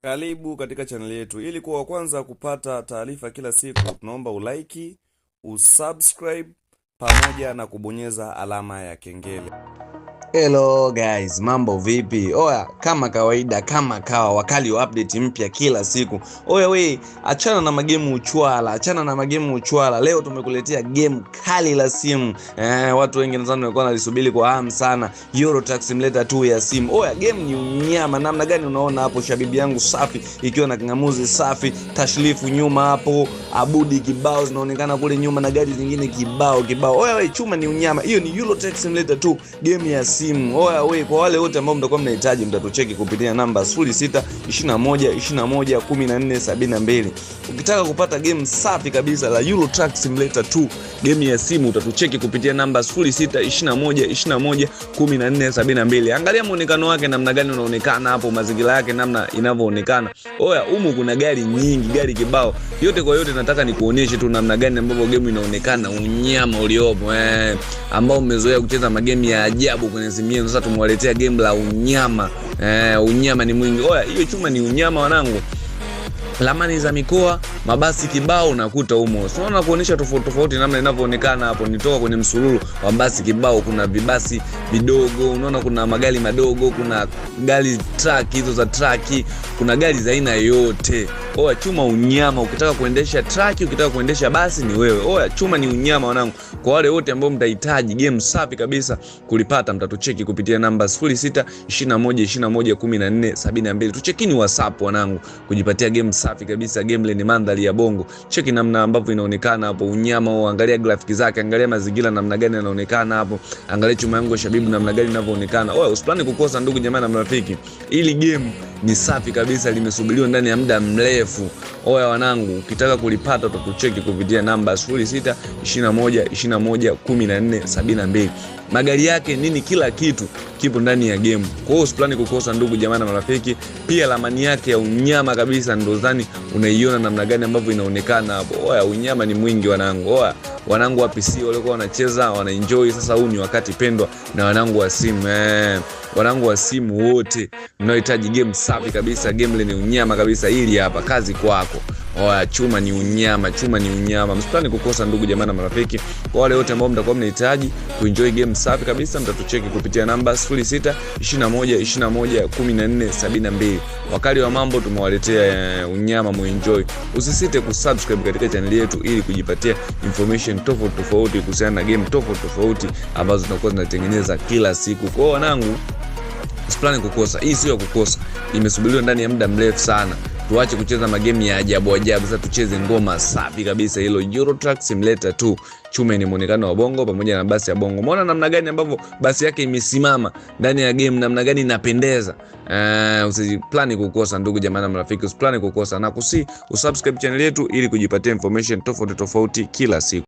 Karibu katika channel yetu. Ili kuwa wa kwanza kupata taarifa kila siku, tunaomba ulike, usubscribe pamoja na kubonyeza alama ya kengele. Hello guys, mambo vipi? Oya, kama kawaida, kama kawa wakali wa update mpya kila siku. Oya we, achana na magemu uchwala. Leo tumekuletea game kali la simu. Watu wengi nadhani walikuwa wanalisubiri kwa hamu sana. Euro Truck Simulator 2 ya simu. Oya, game ni unyama. Namna gani unaona hapo shabibi yangu safi ikiwa na kingamuzi safi, tashlifu nyuma hapo, abudi kibao zinaonekana kule nyuma na gari zingine kibao. Oya we, chuma ni unyama. Hiyo ni Euro Truck Simulator 2 game ya simu. Oya we, kwa wale wote ambao mtakuwa mnahitaji mtatucheki kupitia namba 0621211472. Ukitaka kupata game safi kabisa la Euro Truck Simulator 2 game ya simu utatucheki kupitia namba 0621211472. Angalia muonekano wake namna gani unaonekana hapo, mazingira yake namna inavyoonekana. Oya, humu kuna gari nyingi, gari kibao. Yote kwa yote nataka nikuonyeshe tu namna gani ambavyo game inaonekana, unyama uliopo ambao umezoea kucheza magame ya ajabu kwenye simu yenu. Sasa tumewaletea game la unyama. Unyama ni mwingi. Oya, hiyo chuma ni unyama wanangu. Lamani za mikoa, mabasi kibao unakuta humo. Unaona kuonesha tofauti namna inavyoonekana hapo. Nitoka kwenye msululu wa basi kibao, kuna vibasi vidogo, unaona kuna magari madogo, kuna gari truck hizo za truck, kuna gari za aina yote. Oya, chuma unyama. Ukitaka kuendesha truck, ukitaka kuendesha basi ni wewe. Oya, chuma ni unyama wanangu. Kwa wale wote ambao mtahitaji game safi kabisa kulipata, mtatucheki kupitia namba 0621211472. Tuchekini WhatsApp wanangu kujipatia game safi kabisa, game lenye mandhari ya bongo. Cheki namna ambavyo inaonekana hapo, unyama huo. Angalia graphics zake, angalia mazingira namna gani yanaonekana hapo, angalia chuma yangu shabibu namna gani inavyoonekana. Oya, usipani kukosa ndugu jamaa na marafiki. Ili game ni safi kabisa, limesubiriwa ndani ya muda mrefu. Oya wanangu, ukitaka kulipata utatucheki kupitia namba 0621211472. Magari yake nini, kila kitu kipo ndani ya game. Kwa hiyo usipani kukosa ndugu jamaa na marafiki. Pia lamani yake ya unyama kabisa, ndozani unaiona namna gani ambavyo inaonekana hapo. Oya, unyama ni mwingi wanangu. Oya, wanangu wa PC walikuwa wanacheza wanaenjoy. Sasa huu ni wakati pendwa na wanangu wa simu. Wanangu wa simu wote mnaohitaji game safi kabisa, game lenye unyama kabisa, hili hapa kazi kwako. Oya, chuma ni unyama. Msipani kukosa ndugu jamaa na marafiki. Kwa wale wote ambao mtakuwa mnahitaji kuenjoy game safi kabisa, mtatucheki kupitia namba 0621211472. Wakali wa mambo tumewaletea unyama, muenjoy. Usisite kusubscribe katika channel yetu ili kujipatia information tofauti kuhusiana na game tofauti ambazo tunakuwa tunatengeneza kila siku. Kwa wanangu, usipani kukosa. Hii sio kukosa, imesubiriwa ndani ya muda mrefu sana. Tuache kucheza magame ya ajabu. Sasa tucheze ngoma safi kabisa, hilo Euro Truck Simulator 2. Chuma ni muonekano wa bongo pamoja na basi ya bongo. Umeona namna gani ambavyo basi yake imesimama ndani ya game, namna gani inapendeza. Usiplani kukosa ndugu jamaa na marafiki, usiplani kukosa, na usubscribe channel yetu ili kujipatia information tofauti kila siku.